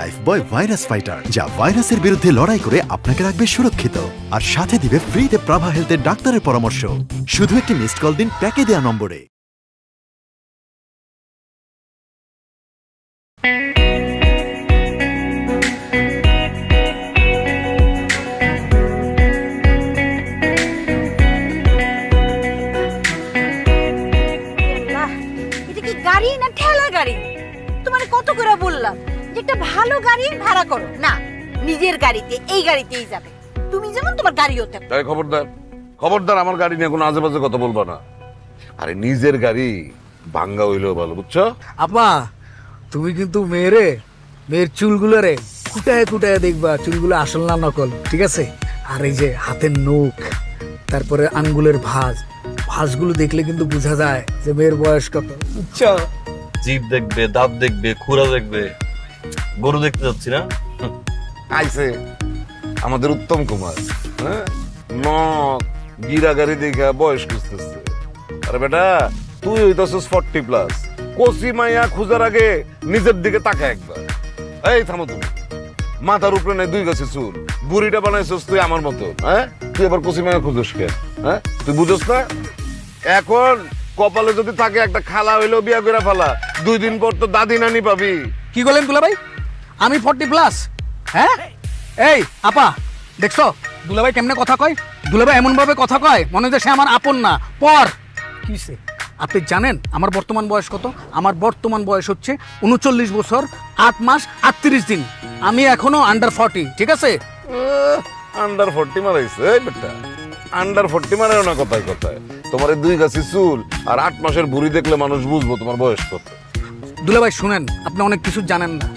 Lifebuoy virus fighter, যা ভাইরাসের বিরুদ্ধে লড়াই করে আপনাকে রাখবে সুরক্ষিত আর সাথে দিবে ফ্রিতে প্রাভা হেলথের ডাক্তারের পরামর্শ। শুধু একটি মিসড কল দিন প্যাকে দেওয়া নম্বরে। এটা কি গাড়ি না ঠেলা গাড়ি? তোমার কত করে বললাম যে একটা ভালো গাড়ি ভাড়া করো, না নিজের গাড়িতে, এই গাড়িতেই যাবে। তুমি যেমন তোমার গাড়িও তেমন। তাই খবরদার, খবরদার আমার গাড়ি নিয়ে কোনো আজে বাজে কথা বলবা না। আরে নিজের গাড়ি ভাঙ্গা হইলেও ভালো, বুঝছো? আপা তুমি কিন্তু মেয়ের চুলগুলো রে কুটায় কুটায় দেখবা চুলগুলো আসল না নকল, ঠিক আছে? আর এই যে হাতের নখ, তারপরে আঙ্গুলের ভাঁজগুলো দেখলে কিন্তু বোঝা যায় যে মেয়ের বয়স কত, বুঝছো? জিভ দেখবে, দাঁত দেখবে, খুরা দেখবে। গরু দেখতে যাচ্ছি না? আইছে আমাদের উত্তম কুমার, হ্যাঁ, গিরা গাড়ি দেখা বয়স খুঁজতেছে। আরে বেটা তুই হইতাছিস 40+। কচি মাইয়া খুঁজার আগে নিজের দিকে তাকা একবার। এই থামো তুমি, মাথার উপরে নেই 2 গাছি চুল, বুড়িটা বানাইছিস তুই আমার মতো, হ্যাঁ? তুই আবার কচি মাইয়া খুঁজোস কেন, হ্যাঁ? তুই বুঝোস না? এখন কপালে যদি থাকে একটা খালা হইলেও বিয়া করে ফেলা, 2 দিন পর তো দাদি নানি পাবি। কি বলেন দুলাভাই, আমি 40+? হ্যাঁ এই আপা দেখছো দুলাভাই কেমনে কথা কয়? দুলাভাই এমন ভাবে কথা কয় মনে হয় সে আমার আপন না পর। কিসে আপনি জানেন আমার বর্তমান বয়স কত? আমার বর্তমান বয়স হচ্ছে 39 বছর 8 মাস 38 দিন। আমি এখনো আন্ডার 40, ঠিক আছে? আন্ডার 40 মারাইছে বেটা, আন্ডার 40 মারাও না কথায় কথায়। তোমার 2 গাছি চুল আর 8 মাসের বুড়ি দেখলে মানুষ বুঝবো তোমার বয়স কত। দুলাভাই শুনেন, আপনি অনেক কিছু জানেন না।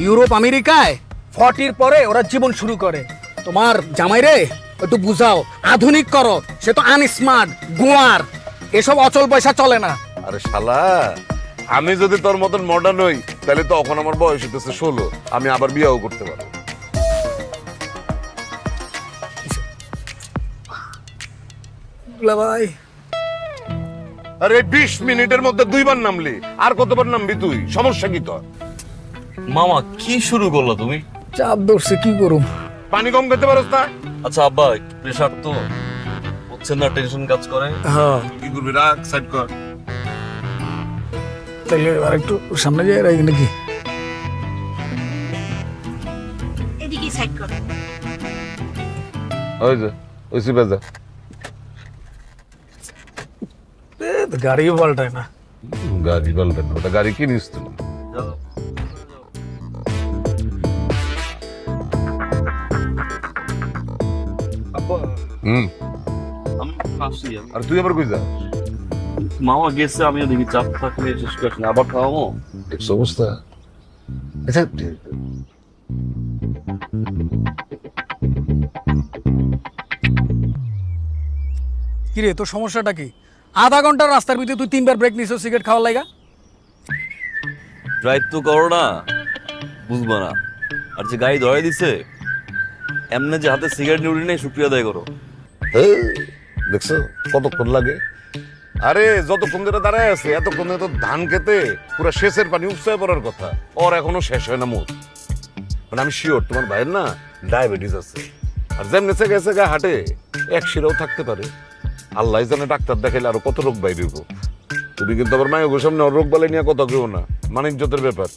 ইউরোপ আমেরিকায় 40 পরে ওরা জীবন শুরু করে। তোমার জামাই রে একটু বুঝাও, আধুনিক করো। সে তো আনস্মার্ট, গোয়ার, এসব অচল পয়সা চলে না। আরে শালা, আমি যদি তোর মতন মডার্ন হই তাহলে তো এখন আমার বয়স হইতেছে 16, আমি আবার বিয়েও করতে পারবো। দুলাভাই আরে 20 মিনিটের মধ্যে 2 বার নামলি, আর কতবার নামবি তুই? সমস্যা কি তোর? মামা কি শুরু করলো তুমি? চাপ ধরছে, কি করুম? পানি কম খেতে পারোস না? আচ্ছা আব্বা, প্রেশার তো হচ্ছে না, টেনশন কাজ করে। হ্যাঁ কি করবি, রাখ, সাইড কর। তাহলে আর একটু সামনে যাই রাখি নাকি? এদিকে সাইড করো। ওই যে ওই সিবাজা গাড়িও পাল্টায় না। গাড়ি বলবেন, ওটা গাড়ি কিনিস তুই? আর তুই আবার কই যা? মামা গেছে, আমিও দেখি চাপ থাকলে শেষ করিস না, আবার খাওয়াবো। অবস্থা। আচ্ছা কিরে তোর সমস্যাটা কি? আধা ঘন্টার রাস্তার ভিতরে তুই 3 বার ব্রেক নিছিস সিগারেট খাওয়ার লাগা। ড্রাইভ তো করো না, বুঝবা না। আর যে গাড়ি ধরাই দিছে, এমনি যে হাতে সিগারেট নিউরি নেই, শুক্রিয়া আদায় করো। দেখছো কতক্ষণ লাগে? আরে যতক্ষণ ধরে দাঁড়ায় আছে এতক্ষণ তো ধান খেতে পুরো শেষের পানি উপচয় পড়ার কথা, ওর এখনো শেষ হয় না মুখ। মানে আমি শিওর তোমার ভাইয়ের না ডায়াবেটিস আছে, আর যেমনি গেছে গা হাটে 1 শিরাও থাকতে পারে। আল্লাহ জানে ডাক্তার দেখাইলে আরো কত রোগ বাইরে। তুমি কিন্তু আবার মায়ের সামনে রোগ বালাই নিয়ে কথা কেউ না, মানিজ্যতের ব্যাপার।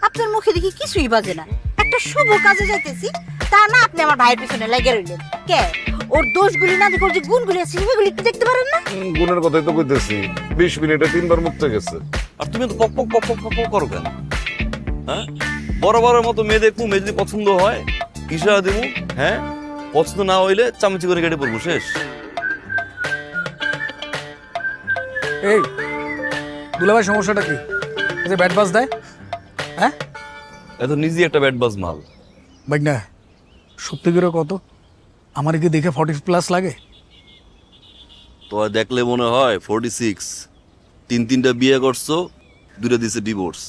আপনার মুখে দেখি কিছুই বাজে না। একটা শুভ কাজে যাইতেছি, তা না আপনি আমার ভাইয়ের পিছনে লেগে রইলেন। কে ওর দোষগুলি না দেখে ওর যে গুণগুলি আছে সেগুলি একটু দেখতে পারেন না? গুণের কথাই তো কইতেছি, 20 মিনিটে 3 বার মুক্ত গেছে। আর তুমি তো পক পক পক পক পক করো কেন? হ্যাঁ, বরাবরের মতো মেয়ে দেখবো, মেয়ে যদি পছন্দ হয় ইশারা দিব, হ্যাঁ, পছন্দ না হইলে চামচি করে কেটে পড়বো, শেষ। এই দুলাভাই সমস্যাটা কি? যে ব্যাট বাস দেয়, হ্যাঁ? এত নিজেই একটা ব্যাট বাজ মাল। ভাই না সত্যি করে কত? আমার কি দেখে 40+ লাগে? তো দেখলে মনে হয় 46। 3টা বিয়ে করছো, 2টা দিছে ডিভোর্স।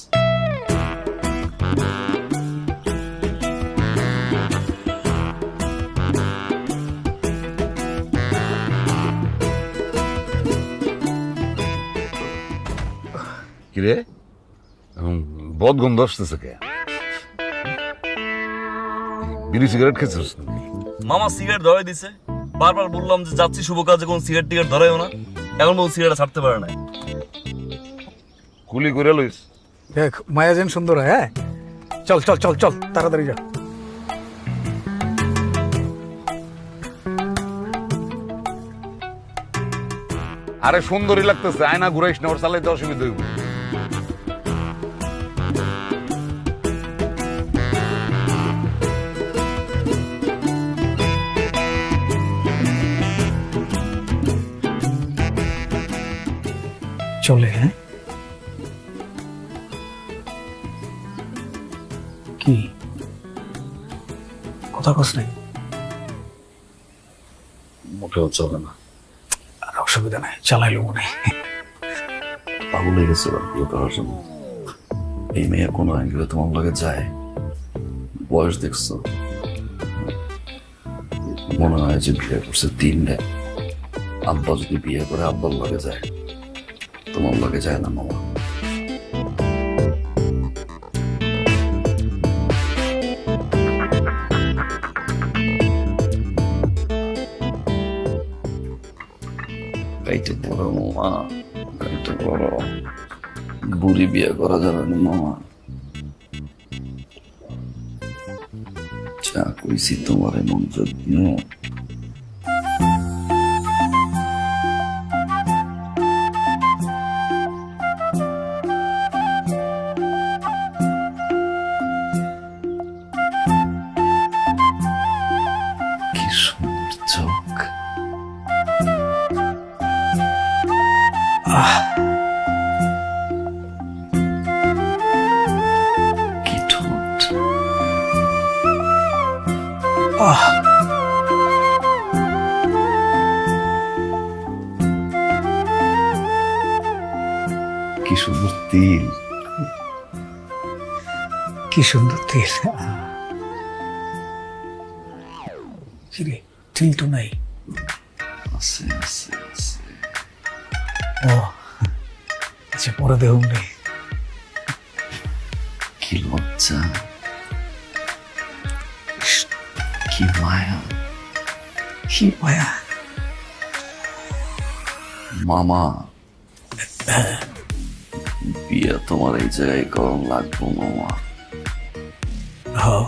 কিরে বদ গন্ধ আসতেছে কে? বিড়ি সিগারেট খেয়েছিস নাকি? মামা সিগারেট ধরাই দিছে, বারবার বললাম যে যাচ্ছি শুভ কাজে কোন সিগারেট টিগারেট ধরাইও না, এখন বল সিগারেট ছাড়তে পারে না। কুলি করে লইস। দেখ মায়া যেন সুন্দর হয়, হ্যাঁ চল চল চল চল তাড়াতাড়ি যা। আরে সুন্দরই লাগতেছে, আয়না ঘুরাইস না, ওর চালাইতে অসুবিধা হইব। চলে হ্যাঁ কি কথা কস নাই? মোটেও চলে না। আর অসুবিধা নাই, চালাইলো মনে হয়। পাগল হয়ে গেছে বিয়ে করার জন্য। এই মেয়ে কোনো অ্যাঙ্গেলে তোমার লাগে যায়, বয়স দেখছো, মনে হয় যে বিয়ে করছে 3 দেয়। আব্বা যদি বিয়ে করে আব্বার লাগে যায়, তোমার লাগে যায় না মামা। গাইতে বড় মামা, গাইতে বড়, বুড়ি বিয়ে করা যাবে না মামা। যা কইছি তোমার মনোযোগ দিও। কি সুন্দর চোখ, কি ঠোঁট, কি সুন্দর তিল, কি সুন্দর তিল। কিরে তিল তো নাই? আছে আছে আছে। ও আচ্ছা, পরে দেখুন রে। কি লজ্জা, কি মায়া, কি মায়া। মামা বিয়ে তোমার এই জায়গায় গরম লাগবো মামা। হ্যাঁ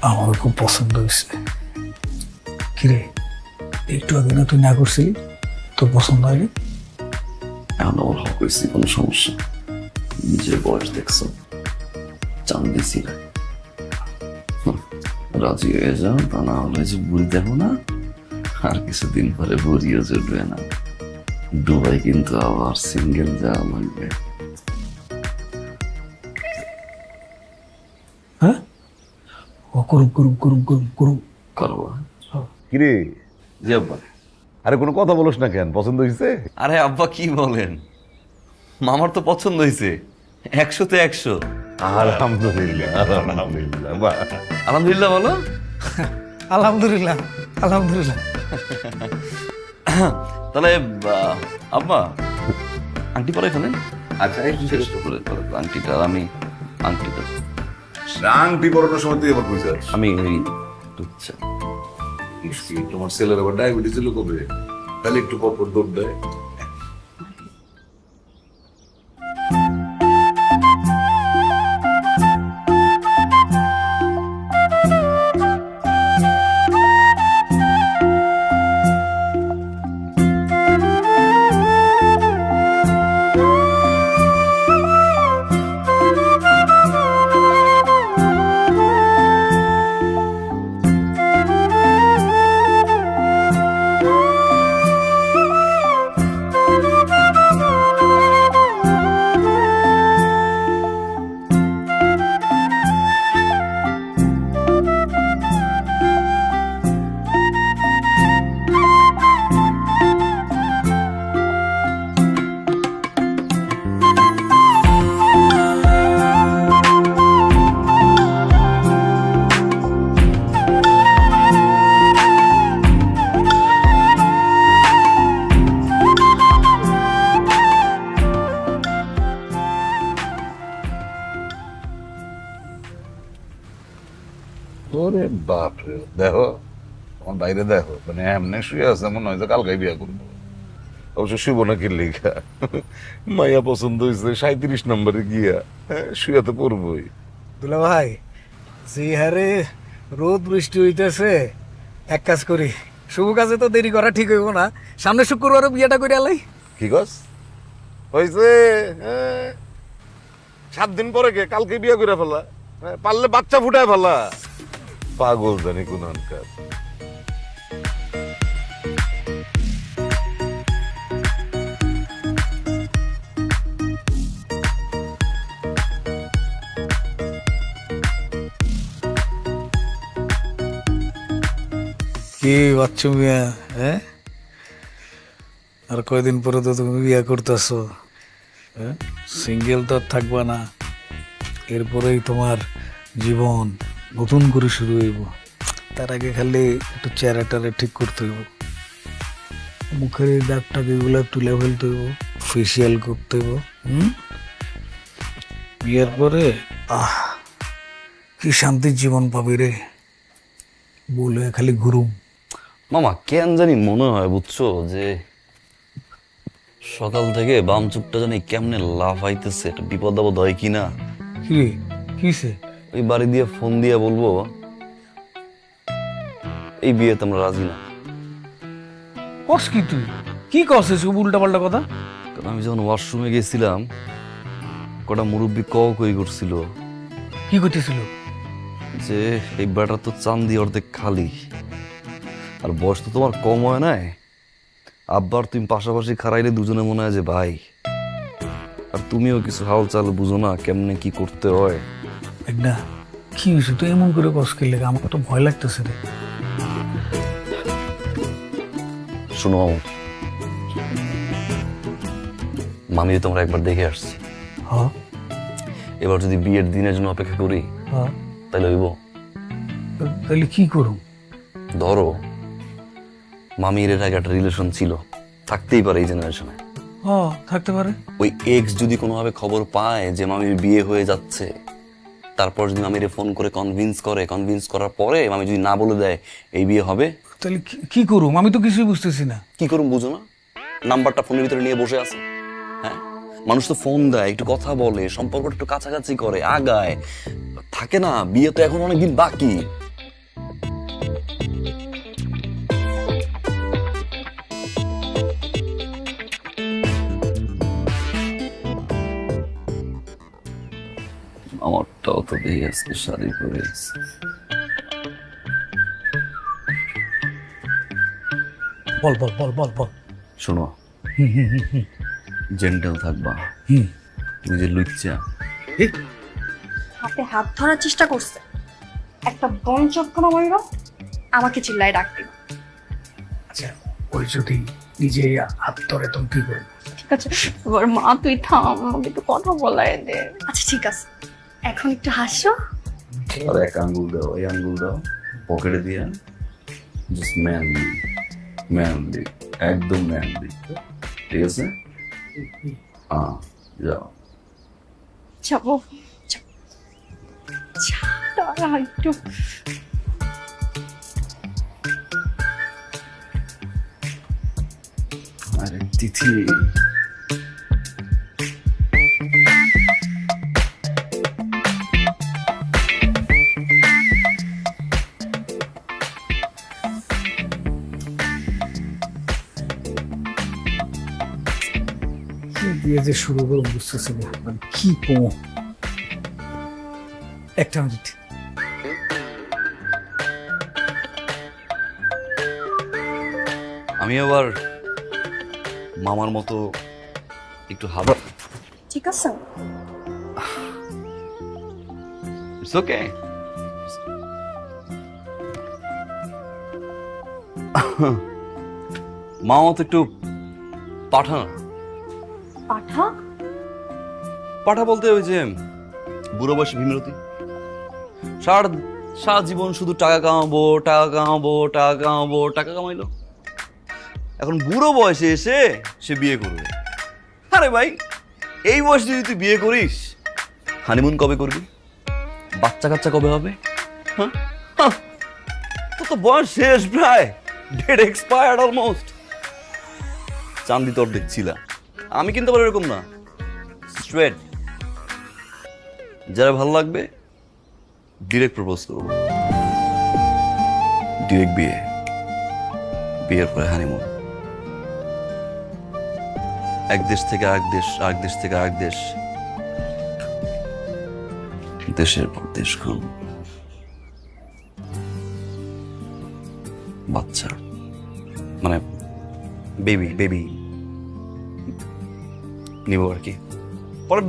আমার খুব পছন্দ হয়েছে। কিরে একটু আগে না তুই না করছিলি, তোর পছন্দ হয়নি? এখন ওর হক হয়েছি, কোনো সমস্যা। নিজের বয়স দেখছো, চান দিছি না। রাজি হয়ে যাও, তা না হলে যে বুড়ি দেখো না, আর কিছুদিন পরে বুড়িও জুটবে না। দুবাই কিন্তু আবার সিঙ্গেল যাওয়া লাগবে। হ্যাঁ ও করুক করুক করুক করুক করুক। করবো। কিরে, জি আব্বা। আরে কোনো কথা বলিস না কেন? পছন্দ হয়েছে? আরে আব্বা কি বলেন, মামার তো পছন্দ হয়েছে, 100-তে 100। আলহামদুলিল্লাহ, আলহামদুলিল্লাহ। বাহ, আলহামদুলিল্লাহ বলো। আলহামদুলিল্লাহ আলহামদুলিল্লাহ। তাহলে আব্বা আংটি পরে ফেলেন। আচ্ছা শেষ করে আংটিটা, আমি আংটিটা আংটি পরানোর সময় তুই আবার বুঝাস? আমি ওই আচ্ছা তোমার ছেলের আবার ডায়াবেটিস ছিল কবে? তাহলে একটু পর পর দৌড় দেয়। দেখো আমার বাইরে দেখো মানে এমনি শুয়ে আছে মনে হয় যে কালকে বিয়া করবো। অবশ্য শুভ না কিনলে মাইয়া পছন্দ হয়েছে 37 নম্বরে গিয়া, হ্যাঁ শুয়ে তো পড়বই। দুলা ভাই যে হারে রোদ বৃষ্টি হইতেছে, এক কাজ করি, শুভ কাজে তো দেরি করা ঠিক হইব না, সামনে শুক্রবারও বিয়েটা করে আলাই। কি গছ হয়েছে 7 দিন পরে কে কালকে বিয়া করে ফেলা, হ্যাঁ, পারলে বাচ্চা ফুটায় ফেলা। পাগল জানি কোন আনকার। কি বাচ্চু মিয়া, হ্যাঁ আর কয়দিন পরে তো তুমি বিয়ে করতেছো, হ্যাঁ সিঙ্গেল তো আর থাকবা না, এরপরেই তোমার জীবন নতুন করে শুরু হইব। তার আগে খালি একটু চেহারাটারে ঠিক করতে হইব, মুখের এই দাগটাকে এগুলো তুলে ফেলতে হইব, ফেসিয়াল করতে হইব। বিয়ের পরে কি শান্তির জীবন পাবি রে, বলে খালি ঘুরুম। মামা কেন জানি মনে হয় বুঝছো যে সকাল থেকে বাম চুপটা জানি কেমনে লাফাইতেছে, একটা বিপদ আপদ হয় কিনা। কি রে কিসে? ওই বাড়ি দিয়ে ফোন দিয়ে বলবো এই বিয়েতে আমরা রাজি না। কস কি তুই কি কসে উল্টা পাল্টা কথা? কারণ আমি যখন ওয়াশরুমে গেছিলাম কটা মুরব্বী কই করছিল কি করতেছিল? যে এই বেটা তো চান্দি অর্ধেক খালি, আর বয়স তো তোমার কম হয় নাই, আব্বার তুমি পাশাপাশি খারাইলে দুজনে মনে হয় যে ভাই, আর তুমিও কিছু হাল চাল বুঝো না কেমনে কি করতে হয়। না কি হয়েছে তুই এমন করে কস খেলে, আমার তো ভয় লাগতেছে রে। শোনো মামি তোমরা একবার দেখে আসছি, হ্যাঁ এবার যদি বিয়ের দিনের জন্য অপেক্ষা করি হ্যাঁ, তাহলে হইব। তাহলে কি করুম? ধরো মামির এর আগে একটা রিলেশন ছিল, থাকতেই পারে এই জেনারেশনে। হ্যাঁ থাকতে পারে। ওই এক্স যদি কোনোভাবে খবর পায় যে মামির বিয়ে হয়ে যাচ্ছে, তারপর যদি মামিরে ফোন করে কনভিন্স করার পরে মামি যদি না বলে দেয় এই বিয়ে হবে, তাহলে কি করুম? আমি তো কিছুই বুঝতেছি না। কি করুম বুঝো না? নাম্বারটা ফোনের ভিতরে নিয়ে বসে আছে, হ্যাঁ মানুষ তো ফোন দেয়, একটু কথা বলে, সম্পর্কটা একটু কাছাকাছি করে, আগায় থাকে না। বিয়ে তো এখন অনেকদিন বাকি। আমারটাও তো দেখে আজকে শাড়ি পরে আছে। বল বল বল বল বল। শোনো জেন্টাল থাকবা, তুমি যে লুচ্চা হাতে হাত ধরার চেষ্টা করছে, একটা বন চক্কর মাইরা আমাকে চিল্লায় ডাক দিল। আচ্ছা ওই যদি নিজে হাত ধরে তুমি কি করবো? ঠিক আছে এবার মা তুই থাম, আমাকে একটু কথা বলাই দে। আচ্ছা ঠিক আছে, এখন একটু হাসো। আর এক আঙ্গুল দাও, এই আঙ্গুল দাও পকেটে দিয়ে, জাস্ট ম্যানলি একদম ম্যানলি, ঠিক আছে? হ্যাঁ যাও। যাবো দাঁড়া একটু। আরে তিথি দিয়ে যে শুরু করে বুঝতেছি না, মানে কি কমো। একটা মিনিট। আমি আবার মামার মতো একটু হাবা। ঠিক আছে ইটস ওকে। মামা তো একটু পাঠা না। পাঠা? পাঠা বলতে ওই যে বুড়ো বয়সী ভীমরতি, সারা জীবন শুধু টাকা কামাবো টাকা কামাবো টাকা কামাবো, টাকা কামাইলো, এখন বুড়ো বয়সে এসে সে বিয়ে করবে। আরে ভাই এই বয়সে যদি তুই বিয়ে করিস, হানিমুন কবে করবি? বাচ্চা কাচ্চা কবে হবে? হ্যাঁ তো বয়স শেষ প্রায়, ডেট এক্সপায়ার্ড অলমোস্ট। চান্দি তোর দেখছিলাম, আমি কিন্তু আবার এরকম না, স্ট্রেট। যারা ভালো লাগবে ডিরেক্ট প্রপোজ করবো, ডিরেক্ট বিয়ে, বিয়ের পরে হানিমুন, এক দেশ থেকে আরেক দেশ, আরেক দেশ থেকে আরেক দেশ, দেশের পর দেশ ঘুরব, বাচ্চা মানে বেবি বেবি নিব আর কি, পরে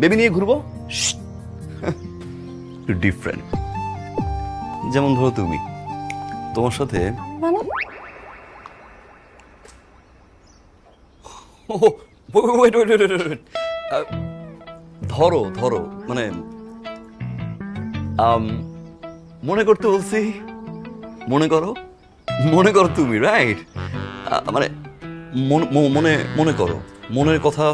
বেবি নিয়ে ঘুরবো, ডিফারেন্ট। যেমন ধরো তুমি, তোমার সাথে মানে ধরো ধরো মানে মনে করতে বলছি, মনে করো, মনে করো তুমি, রাইট? মানে মনে মনে করো, মনের কথা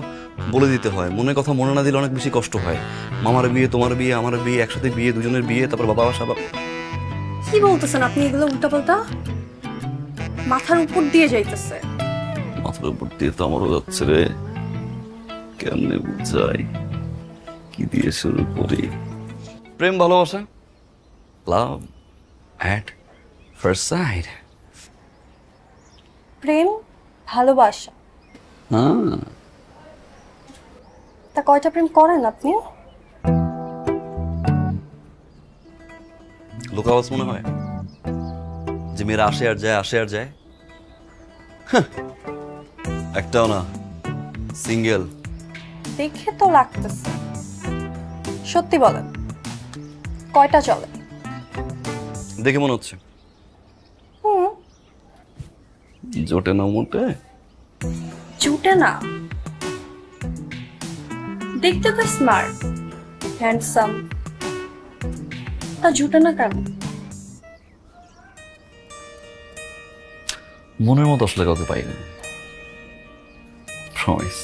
বলে দিতে হয়, মনের কথা মনে না দিলে অনেক বেশি কষ্ট হয়। মামার বিয়ে, তোমার বিয়ে, আমার বিয়ে, একসাথে বিয়ে, দুজনের বিয়ে, তারপর বাবা বাসা। কি বলতেছেন আপনি এগুলো উল্টাপাল্টা? মাথার উপর দিয়ে যাইতেছে। মাথার উপর দিয়ে তো আমারও যাচ্ছে রে, কেমনে বুঝাই, কি দিয়ে শুরু করি? প্রেম ভালোবাসা, লাভ অ্যাট ফার্স্ট সাইট। প্রেম ভালোবাসা, হ্যাঁ, তা কয়টা প্রেম করেন আপনি? লোকাবাস মনে হয় যে মেয়েরা আসে আর যায়, আসে আর যায়। একটাও না, সিঙ্গেল। দেখে তো লাগতেছে। সত্যি বলেন, কয়টা চলে? দেখে মনে হচ্ছে জোটে না মোটে। জুটে না, দেখতে তো স্মার্ট হ্যান্ডসাম, তা জুটে না কেন? মনের মতো আসলে কাউকে পাই না, প্রমিস।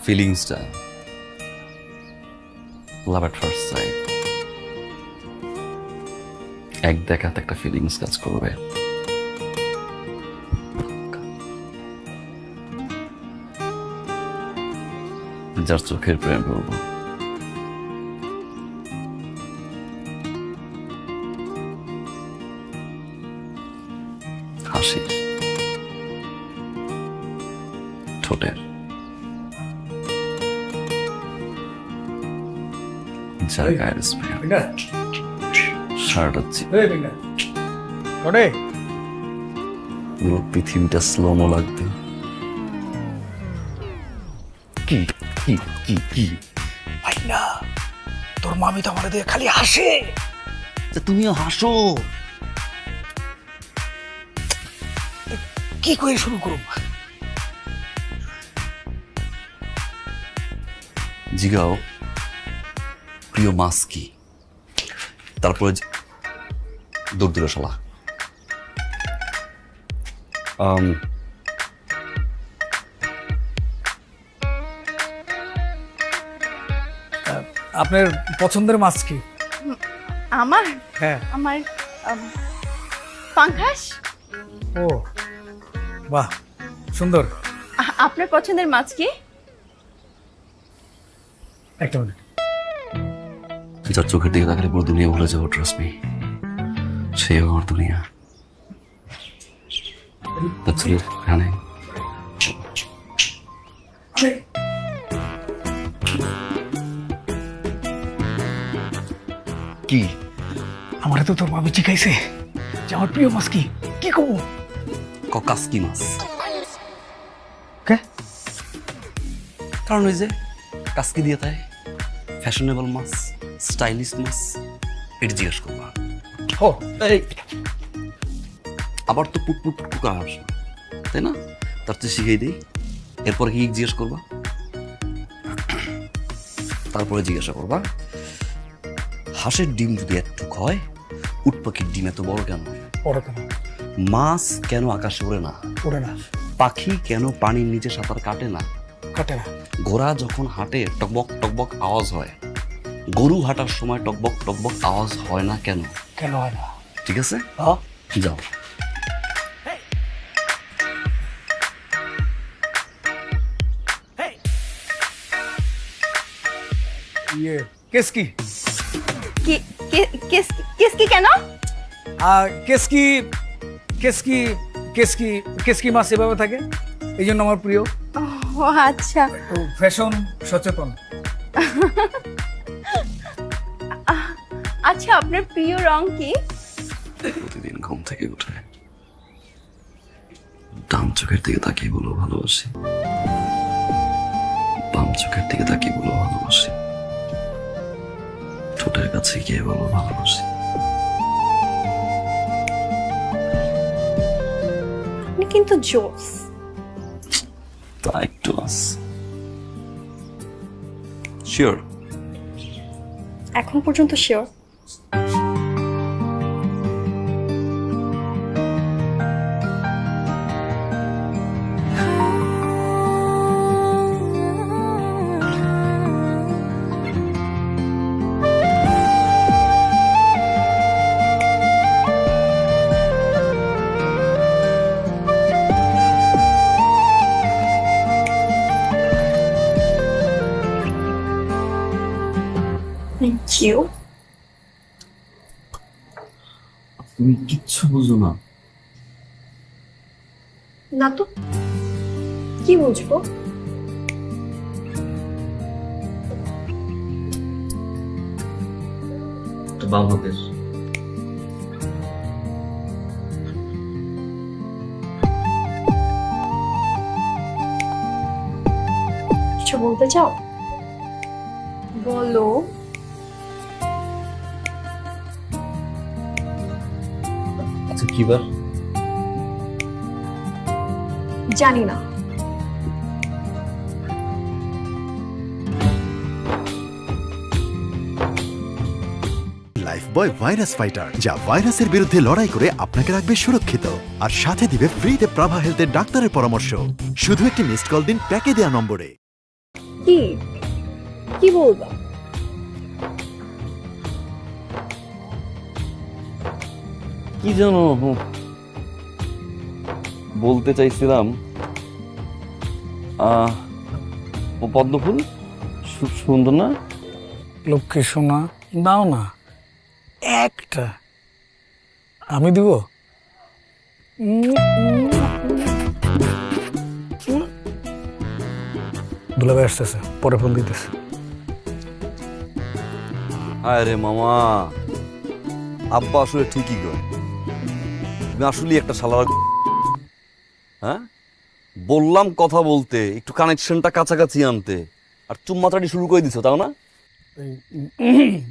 ফিলিংসটা লাভ এট ফার্স্ট সাইট, এক দেখাতে একটা ফিলিংস কাজ করবে। যার চোখের প্রেম করবো, হাসির, ঠোঁটের, যার গায়ের স্মেল, শার্ট হচ্ছে পুরো পৃথিবীটা স্লোমো লাগবে। কি কি কি কি ভাই না, তোর মামি তো আমার দিয়ে খালি হাসে। তুমিও হাসো। কি করে শুরু করুম? জিগাও প্রিয় মাছ কি, তারপরে দূর দূরে শালা। আপনার পছন্দের মাছ কি? আমার হ্যাঁ। আমার পাঙ্গাস। ও বাহ, সুন্দর। আপনার পছন্দের মাছ কি? একটা মিনিট। যার চোখের দিকে তাকালে পুরো দুনিয়া ভুলে যাবো, ট্রাস্ট মি, সেই আমার দুনিয়া। এখানে কি আমার তো তোর মামি শিখাইছে যে আমার প্রিয় মাছ কি। কি কব? কাসকি মাছ। কে? কারণ ওই যে কাসকি দিয়ে তাই ফ্যাশনেবল মাছ, স্টাইলিশ মাছ, এটা জিজ্ঞেস করবা। ও এই আবার তো পুটপুট কুকা আসবে, তাই না? তার চেয়ে শিখিয়ে দিই, এরপরে কি জিজ্ঞেস করবা? তারপরে জিজ্ঞাসা করবা হাঁসের ডিম যদি একটুক হয়, উট পাখির ডিম এত বড় কেন? ওরা কেন মাছ কেন আকাশে ওড়ে না? ওরে না, পাখি কেন পানির নিচে সাঁতার কাটে না? কাটে না। ঘোড়া যখন হাঁটে টকবক টকবক আওয়াজ হয়, গরু হাঁটার সময় টকবক টকবক আওয়াজ হয় না কেন? কেন হয় না? ঠিক আছে, হ্যাঁ যাও। ইয়ে কেস কি কেস কি কেন? কেসকি কেসকি কেসকি কেসকি মাছ এভাবে থাকে, এই জন্য আমার প্রিয়। ও আচ্ছা। ফ্যাশন সচেতন। আচ্ছা, আপনার প্রিয় রং কি? প্রতিদিন ঘুম থেকে উঠে ডান চোখের দিকে তাকিয়ে বলো ভালোবাসি, বাম চোখের দিকে তাকিয়ে বলো ভালোবাসি, ঠোঁটের কাছে গিয়ে বলো ভালোবাসি। আপনি কিন্তু জোস। তা একটু আস। শিওর? এখন পর্যন্ত শিওর। Thank you. তুমি কিচ্ছু বুঝো না। না তো কি বুঝবো? বাম হাতের কিছু বলতে চাও? বলো। আচ্ছা কি বার? জানি না। লাইফবয় ভাইরাস ফাইটার, যা ভাইরাসের বিরুদ্ধে লড়াই করে আপনাকে রাখবে সুরক্ষিত আর সাথে দিবে ফ্রিতে প্রাভা হেলথের ডাক্তারের পরামর্শ। শুধু একটি মিসড কল দিন প্যাকে দেওয়া নম্বরে। কি কি বলবো? কি জানো বলতে চাইছিলাম, ও পদ্মফুল খুব সুন্দর না? লক্ষ্মী সোনা দাও না একটা, আমি দিব। দুলাভাই আসতেছে, পরে ফোন দিতেছে। আরে মামা, আব্বা আসলে ঠিকই কয়, তুমি আসলে একটা শালার। হ্যাঁ, বললাম কথা বলতে, একটু কানেকশনটা কাছাকাছি আনতে, আর চুম্মাচাটি শুরু করে দিছো, তাও না?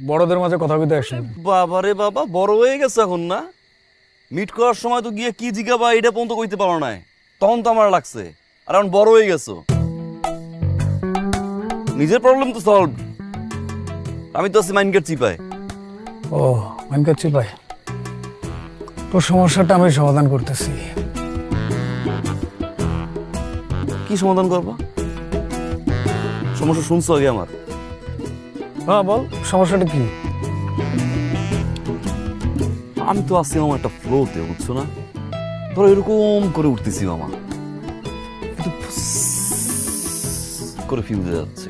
বড়দের মাঝে কথা বলতে আসি। বাবারে বাবা, বড় হয়ে গেছে এখন না? মিট করার সময় তো গিয়ে কি জিজ্ঞাবা এটা পর্যন্ত কইতে পারো না, তখন তো আমার লাগছে। আর এখন বড় হয়ে গেছো, নিজের প্রবলেম তো সলভ। আমি তো আছি মাইন্ড গেট চিপায়। ও মাইন কাচ্ছি ভাই, তোর সমস্যাটা আমি সমাধান করতেছি। কি সমাধান করবা? সমস্যা শুনছো আগে আমার? হ্যাঁ বল, সমস্যাটা কি? আমি তো আছি আমার একটা ফ্লোতে, বুঝছো না? ধরো এরকম করে উঠতেছি মামা, কিন্তু ফুস করে ফিউজে যাচ্ছে।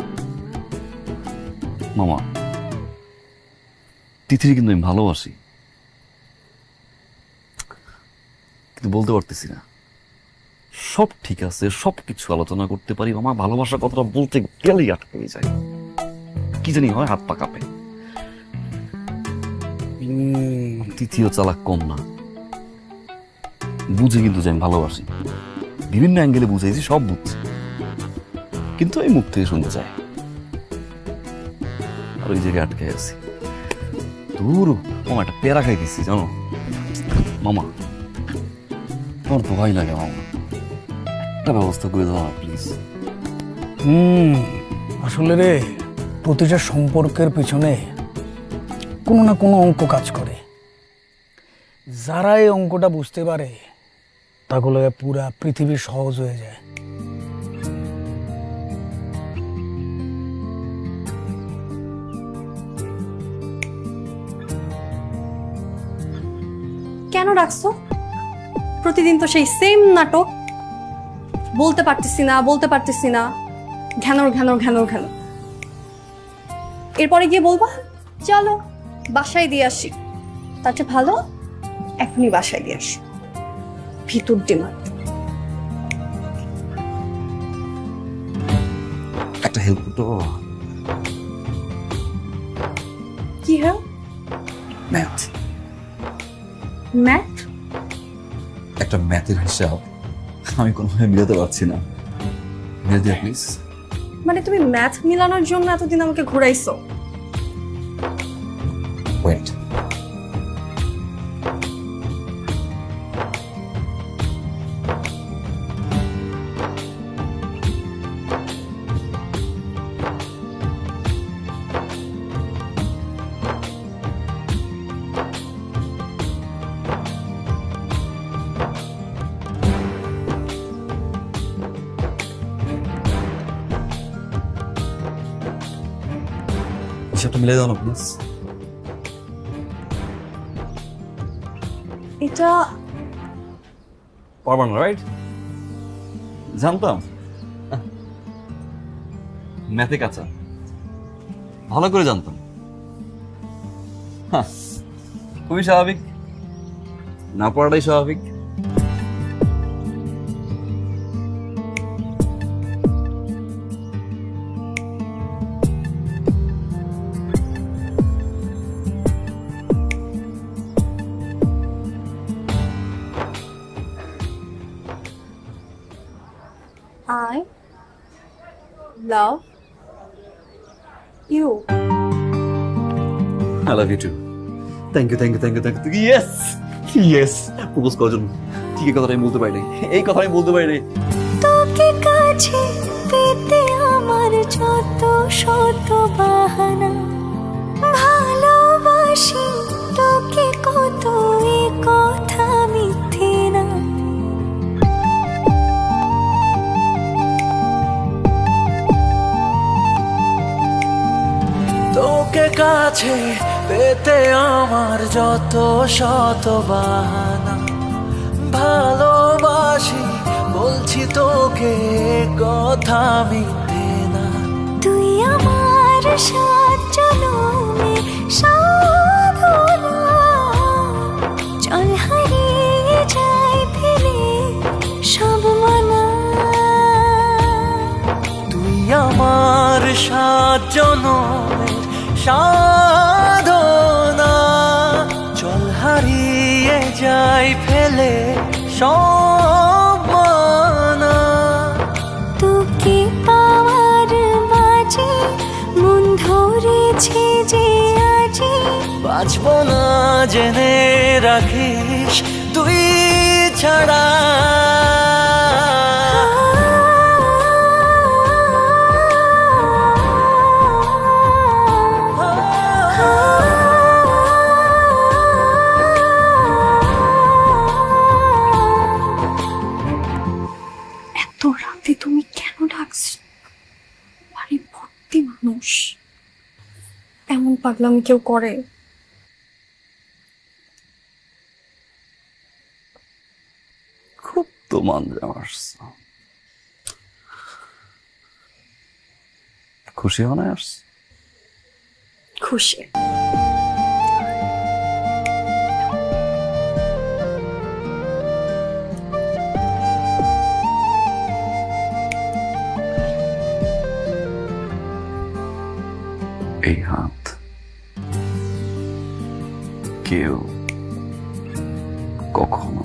মামা, তিথির কিন্তু আমি ভালোবাসি, কিন্তু বলতে পারতেছি না। সব ঠিক আছে, সব কিছু আলোচনা করতে পারি, মামা ভালোবাসার কথাটা বলতে গেলেই আটকে যায়, কি জানি হয়, হাত পা কাঁপে। তিথিও চালাক কম না, বুঝে কিন্তু যে আমি ভালোবাসি, বিভিন্ন অ্যাঙ্গেলে বুঝাইছি, সব বুঝছি, কিন্তু এই মুখ থেকে শুনতে চাই, আর ওই জায়গায় আটকে আছি। দূর মামা, একটা পেয়ারা খাই দিচ্ছি জানো মামা, তোমার তো ভয় লাগে মামা, একটা ব্যবস্থা করে দাও না প্লিজ। আসলে রে, প্রতিটা সম্পর্কের পিছনে কোনো না কোনো অঙ্ক কাজ করে। যারা এই অঙ্কটা বুঝতে পারে তাগুলো পুরা পৃথিবী সহজ হয়ে যায়। কেন ডাকছো? প্রতিদিন তো সেই সেম নাটক, বলতে পারতেছি না বলতে পারতেছি না, ঘ্যানর ঘ্যানর ঘ্যানর ঘ্যানর। এরপরে গিয়ে বলবা চলো বাসায় দিয়ে আসি, তার চেয়ে ভালো এখনই বাসায় দিয়ে আসি। ভিতর ডিমান্ড। একটা হেল্প তো, কি হ্যাঁ? Math, math? একটা ম্যাথের হিসাব আমি কোনোভাবে মিলাতে পারছি না, মিলে দিও প্লিজ। মানে তুমি ম্যাথ মিলানোর জন্য এতদিন আমাকে ঘুরাইছো? ওয়েট, হিসাবটা মিলে দাও না প্লিজ। এটা পারবা না, রাইট? জানতাম ম্যাথে কাঁচা, ভালো করে জানতাম। হ্যাঁ, খুবই স্বাভাবিক, না পড়াটাই স্বাভাবিক। I love you. I love you too. Thank you, thank you, thank you, thank you. Yes, yes. Propose করার জন্য ঠিক এই কথাটা আমি বলতে পারি নাই, এই কথা আমি বলতে পারি নাই। তোকে কাছে পেতে আমার যত শত বাহানা, ভালোবাসি তোকে কত এ কথা মিথ্যে না। তোকে কাছে পেতে আমার যত শত বাহানা, ভালোবাসি বলছি তোকে কথা মিথ্যে না। তুই আমার সাত জনমে সাধনা, চল হারিয়ে যাই ফেলে সব মানা। তুই আমার সাত জনমের সাধনা, চল হারিয়ে যাই ফেলে সব মানা। তোকে পাওয়ার বাজে মন ধরেছে যে আজি, বাঁচব না জেনে রাখিস তুই ছাড়া। এত রাতে তুমি কেন ডাকছো? বাড়ি ভর্তি মানুষ, এমন পাগলামি কেউ করে? খুব তো মানতে আসছে, খুশি হও না আসছে? খুশি। এই হাত কেউ কখনো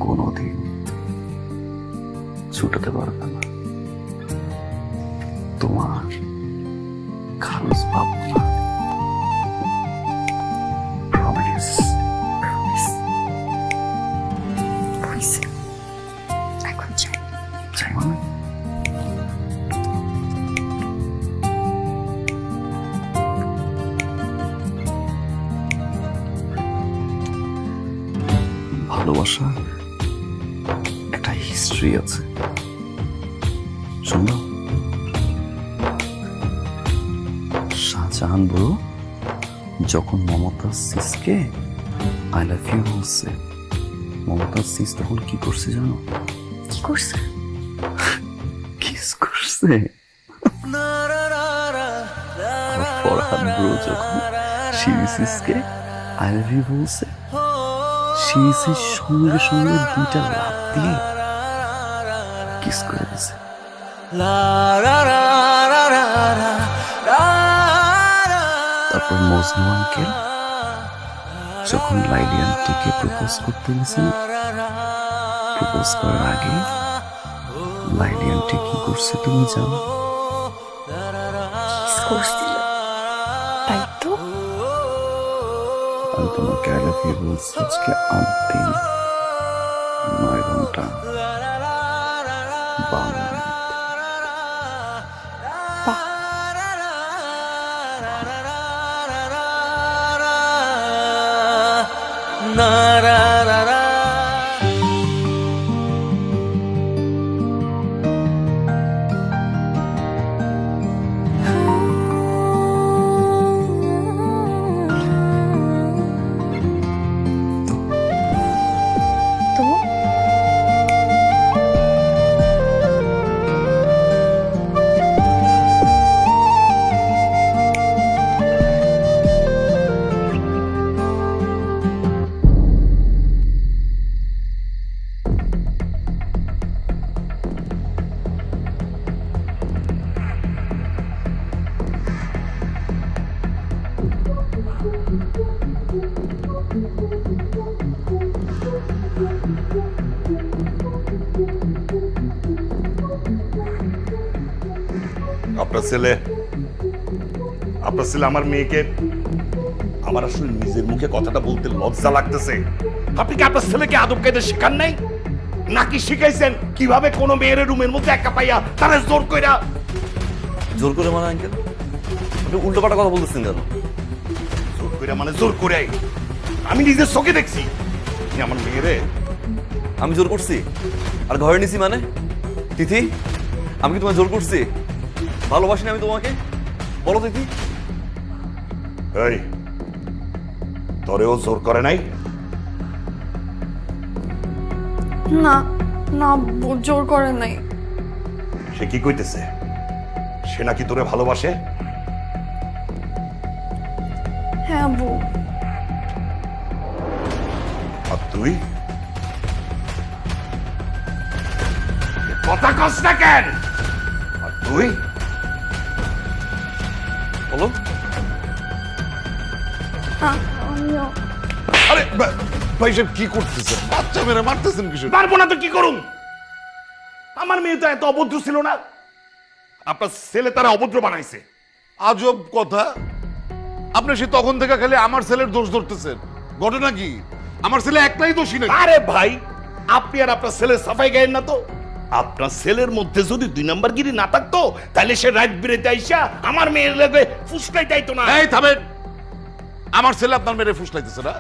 কোনোদিন ছুটাতে পারবে না। তোমার খারাপ ভাবনা, প্রমিস। এখন চাই চাই মানে ভালোবাসা একটা হিস্ট্রি আছে, শুনলো? শাহজাহান বুড়ো যখন মমতাজ সিসকে আই লাভ ইউ বলছে, মমতাজ সিস তখন কি করছে জানো? কি করছে? কিস করছে। আর ফরহাদ ব্রো যখন শিরিসিসকে আই লাভ ইউ বলছে, শিরিসের সঙ্গে সঙ্গে দুইটা লাফ দিয়ে কিস করে দিছে। তারপর মজনু আঙ্কেল যখন লাইলি আন্টিকে প্রপোজ করতে গেছেন, প্রপোজ করার আগে লাইলি আন্টি কি করছে তুমি জানো? কিস করছিল, তাই তো? আমি তোমাকে আই লাভ ইউ বলছি আজকে অন্তিম 9 ঘন্টা 52 মিনিট। বাহ, তো আপনার ছেলে আমার মেয়েকে, আমার আসলে নিজের মুখে কথাটা বলতে লজ্জা লাগতেছে। আপনি কি আপনার ছেলেকে আদব কায়দা শেখান নাই, নাকি শিখাইছেন কিভাবে কোনো মেয়ের রুমের মধ্যে একা পাইয়া তারা জোর কইরা? জোর করে মানে আঙ্কেল আপনি উল্টোপাল্টা কথা বলতেছেন কেন? জোর কইরা মানে জোর করে? আমি নিজের চোখে দেখছি আপনি আমার মেয়েরে। আমি জোর করছি আর ঘরে নিছি মানে? তিথি, আমি কি তোমায় জোর করছি? ভালোবাসি না আমি তোমাকে? বলো তিথি। এই তোরেও জোর করে নাই? না না, জোর করে নাই। সে কি কইতেছে? সে নাকি তোরে ভালোবাসে? হ্যাঁ আব্বু। আর তুই কথা কস না কেন? আর তুই বলো। আমিও। আরে ভাই সাহেব কি করতেছেন? বাচ্চা মেরে মারতেছেন কিছু? পারবো না তো কি করুন? আমার মেয়ে তো এত অভদ্র ছিল না, আপনার ছেলে তারা অভদ্র বানাইছে। আজব কথা, আপনি সে তখন থেকে খালি আমার ছেলের দোষ ধরতেছেন। ঘটনা কি? আমার ছেলে একটাই দোষী নাকি? আরে ভাই, আপনি আর আপনার ছেলের সাফাই গায়েন না তো। আপনার ছেলের মধ্যে যদি 2 নাম্বার গিরি না থাকতো, তাহলে সে রাত বিরেতে আইসা আমার মেয়ের লাগে ফুসকাই যাইতো না। এই থামেন, আমার ছেলে আপনার মেয়েরে ফুসলাইতেছে না?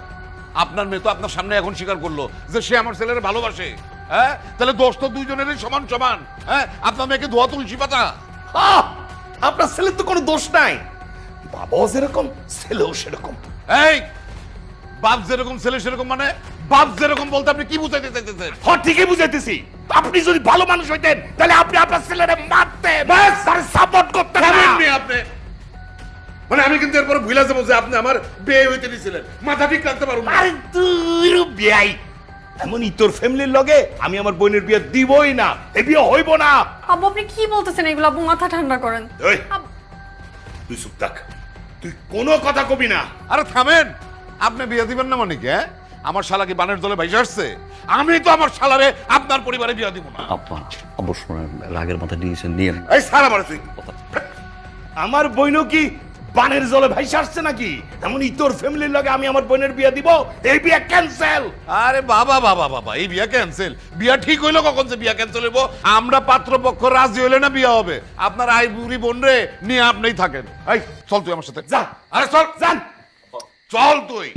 আপনার মেয়ে তো আপনার সামনে এখন স্বীকার করলো যে সে আমার ছেলের ভালোবাসে। হ্যাঁ, তাহলে দোষ তো দুইজনেরই সমান সমান। হ্যাঁ, আপনার মেয়েকে ধোয়া তুলসী পাতা। আহ! আপনার ছেলের তো কোনো দোষ নাই, বাবাও যেরকম ছেলেও সেরকম। এই বাপ যেরকম ছেলে সেরকম মানে? বাপ যেরকম বলতে আপনি কি বুঝাইতে চাইতেছেন? হ্যাঁ, ঠিকই বুঝাইতেছি। আপনি যদি ভালো মানুষ হইতেন তাহলে আপনি আপনার ছেলেরে মারতেন, তার সাপোর্ট করতেন না। থামেননি আপনি। মানে আমি কিন্তু এরপরে ভুলে যাবো যে আপনি আমার বিয়ে হইতে দিয়েছিলেন। মাথা ঠিক রাখতে পারুন না। আরে তুই বিয়াই এমনই তোর ফ্যামিলির লগে আমি আমার বোনের বিয়ে দিবই না, এই বিয়ে হইব না। আব্বু আপনি কি বলতেছেন এগুলো? আব্বু মাথা ঠান্ডা করেন। এই, তুই চুপ থাক, তুই কোনো কথা কবি না। আরে থামেন, আপনি বিয়ে দিবেন না মানে কি? আমার শালা কি বানের দলে ভাইসে আসছে? আমি তো আমার শালারে আপনার পরিবারে বিয়ে দিব না। আপা অবশ্য রাগের মাথা নিয়েছেন, নিয়ে এই সারা মারে তুই। আমার বোনও কি বানের জলে ভাইসে আসছে নাকি? এমনই তোর ফ্যামিলির লগে আমি আমার বোনের বিয়ে দিব, এই বিয়ে ক্যান্সেল। আরে বাবা বাবা বাবা, এই বিয়া ক্যান্সেল? বিয়া ঠিক হইলো কখন যে বিয়া ক্যান্সেল হইব? আমরা পাত্রপক্ষ রাজি হইলে না বিয়া হবে। আপনার আই বুড়ি বোন রে নিয়ে আপনিই থাকেন। এই চল তুই আমার সাথে। যা। আরে চল, জান চল তুই।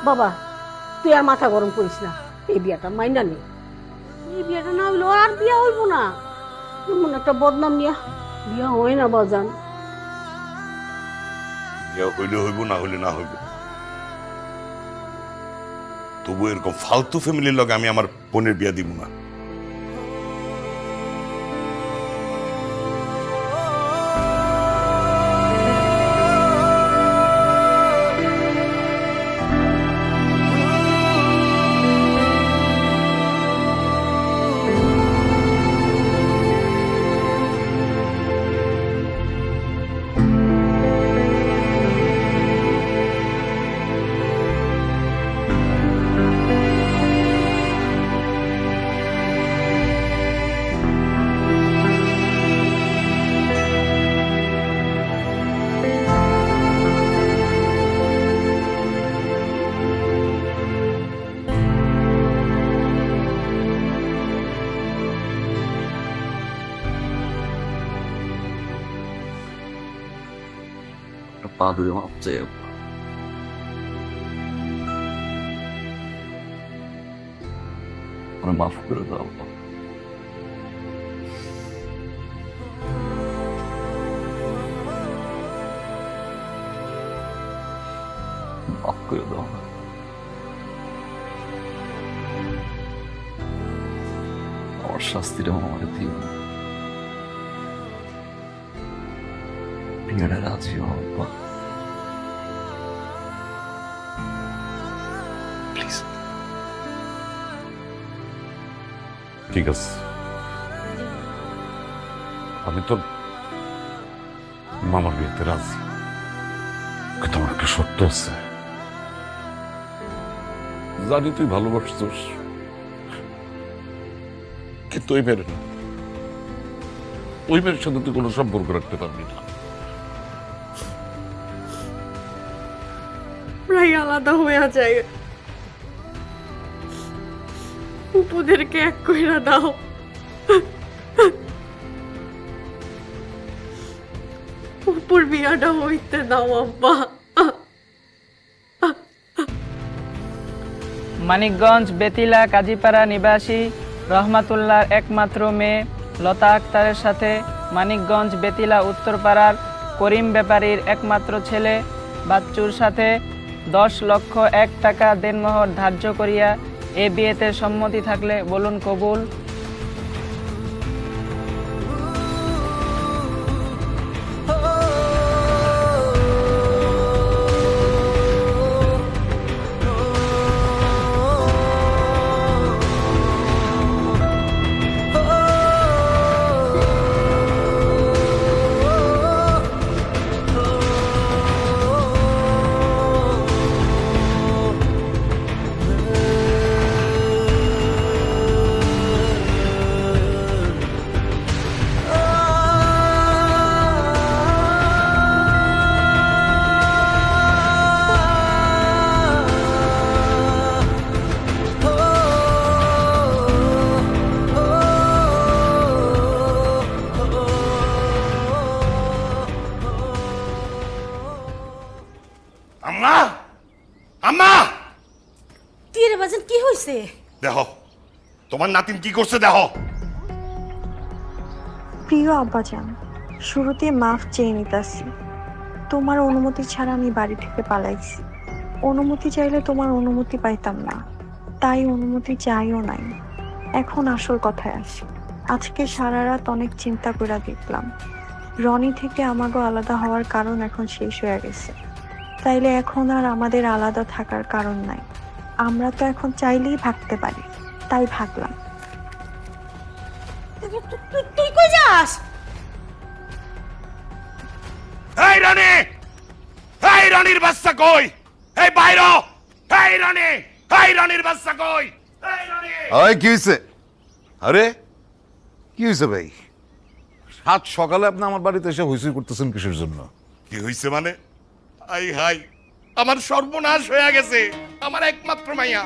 বাবা তুই আর মাথা গরম করিস না, এই বিয়াটা মাইনা নে। এই বিয়াটা না হইলো আর বিয়া হইব না, এমন একটা বদনাম নিয়া বিয়া হয় না বাজান। বিয়া হইলে হইব, না হইলে না হইব, তবু এরকম ফালতু ফ্যামিলির লগে আমি আমার বোনের বিয়া দিব না। পা ধরে মাপ চাই আমার মাফ করে দাও আব্বা। মাফ করে দাও না। আমার শাস্তিটা আমার দিও না। বিয়েটা রাজি হও আব্বা, প্লিজ। ঠিক আছে, আমি তো মামার বিয়েতে রাজি, কিন্তু আমার একটা শর্ত আছে। জানি তুই ভালোবাসছিস, কিন্তু ওই মেয়ের না, ওই মেয়ের সাথে তুই কোনো সম্পর্ক রাখতে পারবি না। প্রায় আলাদা হয়ে যায়, উপদেরকে এক কইরা দাও। উপর বিয়াটা হইতে দাও আব্বা। মানিকগঞ্জ বেতিলা কাজীপাড়া নিবাসী রহমাতুল্লাহর একমাত্র মেয়ে লতা আক্তারের সাথে মানিকগঞ্জ বেতিলা উত্তরপাড়ার করিম ব্যাপারীর একমাত্র ছেলে বাচ্চুর সাথে 10,01,000 টাকা দেনমোহর ধার্য করিয়া এ বিয়েতে সম্মতি থাকলে বলুন কবুল। আম্মা, আম্মা, তুই রে বাজান কি হইছে? দেখো তোমার নাতিন কি করছে, দেখো। প্রিয় আব্বাজান, শুরুতে মাফ চেয়ে নিতাছি। তোমার অনুমতি ছাড়া আমি বাড়ি থেকে পালাইছি। অনুমতি চাইলে তোমার অনুমতি পাইতাম না, তাই অনুমতি চাইও নাই। এখন আসল কথায় আসি। আজকে সারা রাত অনেক চিন্তা করে দেখলাম, রনি থেকে আমাকে আলাদা হওয়ার কারণ এখন শেষ হয়ে গেছে। তাইলে এখন আর আমাদের আলাদা থাকার কারণ নাই। আমরা তো এখন চাইলেই ভাগতে পারি, তাই ভাগলাম। তুই কই যাস? এই রনি, এই রনির বাচ্চা কই? এই বাইরো, এই রনি, এই রনির বাচ্চা কই? এই রনি। ওই কি হয়েছে? আরে কি হয়েছে ভাই? সাত সকালে আপনি আমার বাড়িতে এসে হুইসুই করতেছেন কিসের জন্য? কি হইছে মানে? আই হাই, আমার সর্বনাশ হয়ে গেছে। আমার একমাত্র মাইয়া,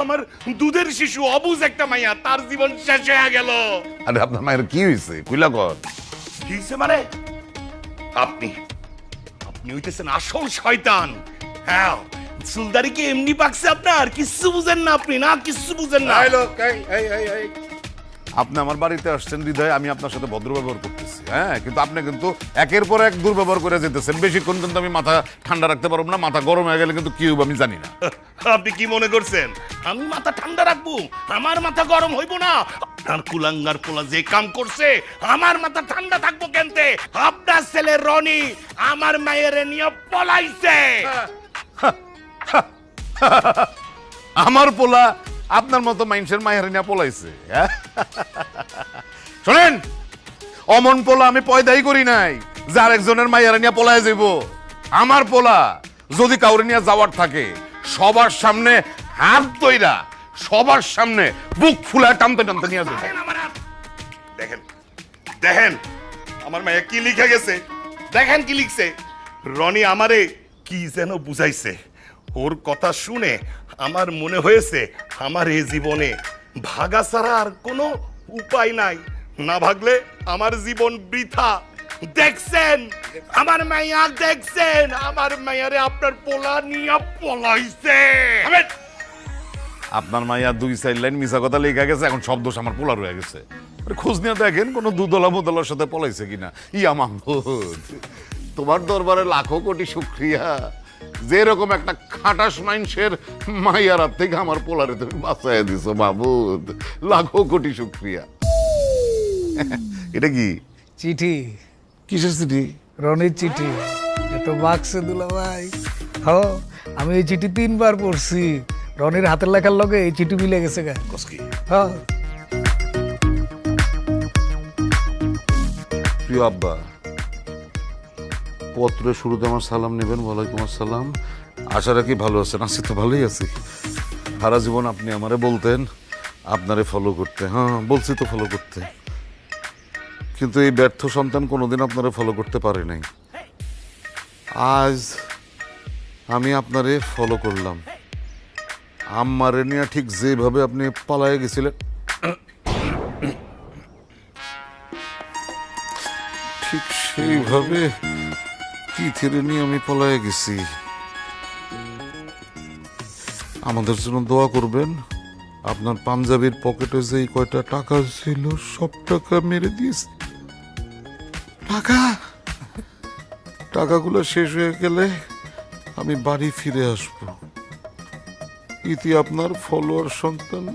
আমার দুধের শিশু অবুজ একটা মাইয়া, তার জীবন শেষ হয়ে গেল। আরে আপনার মায়ের কি হয়েছে? কইলা কর। কি হইছে মানে? আপনি আপনি হইতেছেন আসল শয়তান। হ্যাঁ, চুলদারি কি এমনি পাকছে আপনার? কিচ্ছু বুঝেন না আপনি, না কিচ্ছু বুঝেন না। আপনি আমার বাড়িতে আসছেন হৃদয়, আমি আপনার সাথে ভদ্র ব্যবহার করতেছি, হ্যাঁ, কিন্তু আপনি কিন্তু একের পর এক দুর্ব্যবহার করে যেতেছেন। বেশিক্ষণ কিন্তু আমি মাথা ঠান্ডা রাখতে পারবো না, মাথা গরম হয়ে গেলে কিন্তু কি হবে আমি জানি না। আপনি কি মনে করছেন আমি মাথা ঠান্ডা রাখবো? আমার মাথা গরম হইব না? আপনার কুলাঙ্গার পোলা যে কাম করছে, আমার মাথা ঠান্ডা থাকবো কেনতে? আপনার ছেলে রনি আমার মায়ের নিয়ে পলাইছে। আমার পোলা আপনার মতো মানুষের মায়ের নিয়ে পলাইছে? শোনেন, অমন পোলা আমি পয়দাই করি নাই যার একজনের মায়ের নিয়ে পলায় যাইব। আমার পোলা যদি কাউরে নিয়ে যাওয়ার থাকে, সবার সামনে হাত তৈরা, সবার সামনে বুক ফুলা টানতে টানতে নিয়ে যাবে। দেখেন দেখেন আমার মায়া কি লিখে গেছে, দেখেন কি লিখছে। রনি আমারে কি যেন বুঝাইছে। ওর কথা শুনে আমার মনে হয়েছে আমার এই জীবনে ভাগা ছাড়া আর কোনো উপায় নাই, না ভাগলে আমার জীবন বৃথা। দেখছেন আমার মাইয়া, দেখছেন আমার মাইয়ারে আপনার পোলা নিয়ে পলাইছে। আপনার মাইয়া 2-4 লাইন মিছা কথা লেখা গেছে, এখন সব দোষ আমার পোলা রয়ে গেছে। খোঁজ নিয়ে দেখেন কোন দুদলা মুদলার সাথে পলাইছে কিনা। ইয়া মাহমুদ, তোমার দরবারে লাখো কোটি শুকরিয়া, যেরকম একটা খাটাস মানুষের মাইয়ার হাত থেকে আমার পোলারে তুমি বাঁচাইয়া দিছো মাহমুদ, লাখো কোটি শুকরিয়া। এটা কি চিঠি? কিসের চিঠি? রনির চিঠি। এত বাক্সে দুলা ভাই। হ, আমি এই চিঠি 3 বার পড়ছি। রনির হাতের লেখার লগে এই চিঠি মিলে গেছে গা। হ্যাঁ। প্রিয় আব্বা, পত্রের শুরুতে আমার সালাম নেবেন। ওয়ালাইকুম আসসালাম। আশা রাখি ভালো আছেন। আছি তো, ভালোই আছি। সারা জীবন আপনি আমারে বলতেন আপনারে ফলো করতে। হ্যাঁ, বলছি তো ফলো করতে, কিন্তু এই ব্যর্থ সন্তান কোনোদিন আপনারে ফলো করতে পারে নাই। আজ আমি আপনারে ফলো করলাম। আম্মারে নিয়ে ঠিক যেভাবে আপনি পালায়ে গেছিলেন, ঠিক সেইভাবে তিথিরে নিয়ে আমি পলায়ে গেছি। আমাদের জন্য দোয়া করবেন। আপনার পাঞ্জাবির পকেটে যে কয়টা টাকা ছিল সব টাকা মেরে দিয়েছে। টাকাগুলো শেষ হয়ে গেলে আমি বাড়ি ফিরে আসব। ইতি আপনার ফলোয়ার সন্তান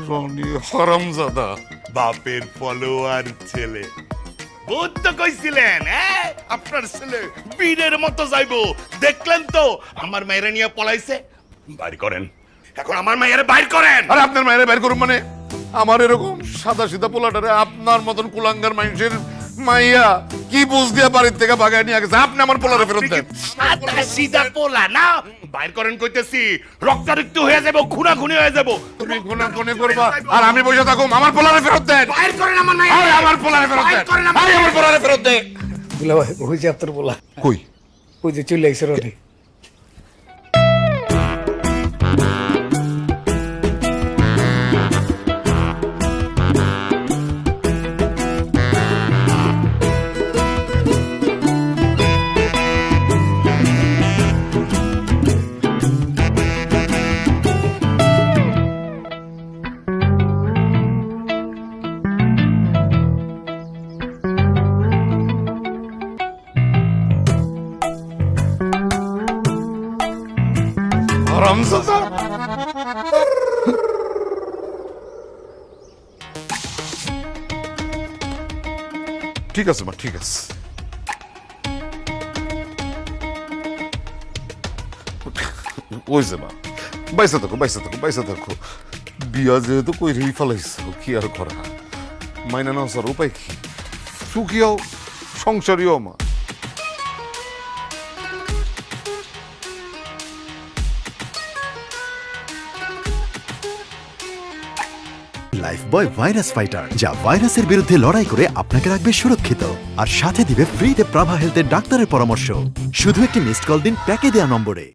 রনি হারামজাদা। বাপের ফলোয়ার ছেলে। বহুত তো কইছিলেন আপনার ছেলে বীরের মতো যাইবো। দেখলেন তো আমার মায়েরা নিয়ে পলাইছে। বাইর করেন এখন, আমার মায়ের বাইর করেন। আরে আপনার মায়ের বাইর করুন মানে? আমার এরকম সাদা সিধা পোলাটারে আপনার মতন কুলাঙ্গার মানুষের মাইয়া কি বুঝ দিয়া বাড়ির থেকে ভাগায় নিয়ে গেছে? আপনি আমার পোলারে ফেরত দেন। সাদা সিধা পোলা না, বাইর করেন কইতেছি। রক্তারক্ত হয়ে যাবো, খুনাখুনি হয়ে যাবো। তুমি খুনাখুনি করবা আর আমি বসে থাকুম? আমার পোলারে ফেরত দেন। বাইর করেন আমার মায়ের। আরে আমার পোলারে ফেরত দেন। আরে আমার পোলারে ফেরত দেন। দুলা ভাই, ওই যে আপনার পোলা। কই? ওই যে চলে আইছে রনি। ঠিক আছে মা, ঠিক আছে। ওই যে মা, বাইসা থাকো, বাইসা থাকো, বাইসা থাকো। বিয়া যেহেতু কইরেই ফেলাইছো, কি আর করা? মাইনা না স্যার, উপায় কি? সুখিয়াও, সংসারীও মা। লাইফবয় ভাইরাস ফাইটার, যা ভাইরাসের বিরুদ্ধে লড়াই করে আপনাকে রাখবে সুরক্ষিত আর সাথে দিবে ফ্রিতে প্রাভা হেলথের ডাক্তারের পরামর্শ। শুধু একটি মিসড কল দিন প্যাকে দেয়া নম্বরে।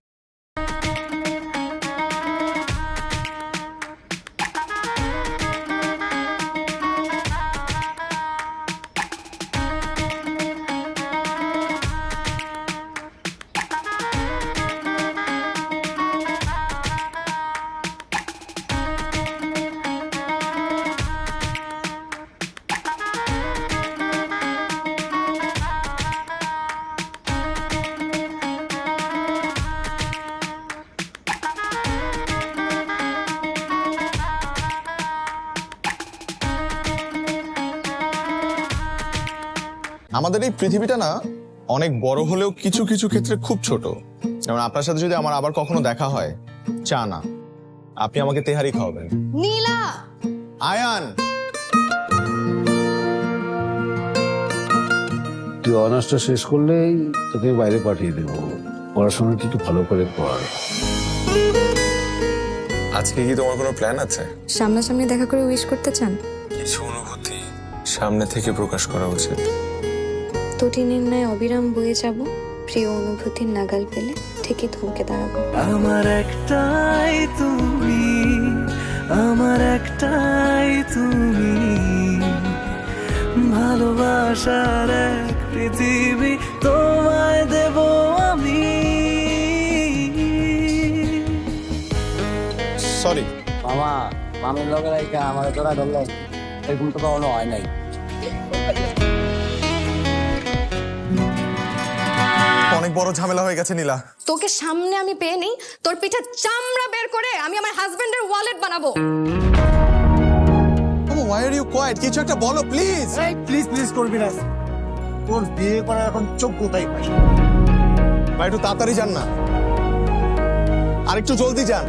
আমাদের এই পৃথিবীটা না অনেক বড় হলেও কিছু কিছু ক্ষেত্রে খুব ছোট। যেমন আপনার সাথে যদি আমার আবার কখনো দেখা হয়, চা না, আপনি আমাকে তেহারি খাওয়াবেন। নীলা, আয়ান, তুই অনার্সটা শেষ করলেই তোকে বাইরে পাঠিয়ে দেবো, পড়াশোনাটা একটু ভালো করে পড়। আজকে কি তোমার কোনো প্ল্যান আছে? সামনাসামনি দেখা করে উইশ করতে চান? কিছু অনুভূতি সামনে থেকে প্রকাশ করা উচিত। তটিনীর ন্যায় অবিরাম বয়ে যাব, প্রিয় অনুভূতির নাগাল পেলে ঠিকই থমকে দাঁড়াবো। আমার একটাই তুমি, আমার একটাই তুমি, ভালোবাসার এক পৃথিবী তোমায় দেব আমি। সরি মামা, মামির লগে রাইখা আমার তোরা ধরলে এরকম তো কখনো হয় নাই। অনেক বড় ঝামেলা হয়ে গেছে নীলা। তোকে সামনে আমি পেয়ে নেই, তোর পিঠে চামড়া বের করে আমি আমার হাজবেন্ডের ওয়ালেট বানাবো। Why are you quiet? কিছু একটা বলো প্লিজ। এই প্লিজ করবি না, তোর বিয়ে করার এখন যোগ্যতাই পাই। ভাই একটু তাড়াতাড়ি যান না, আর একটু জলদি যান।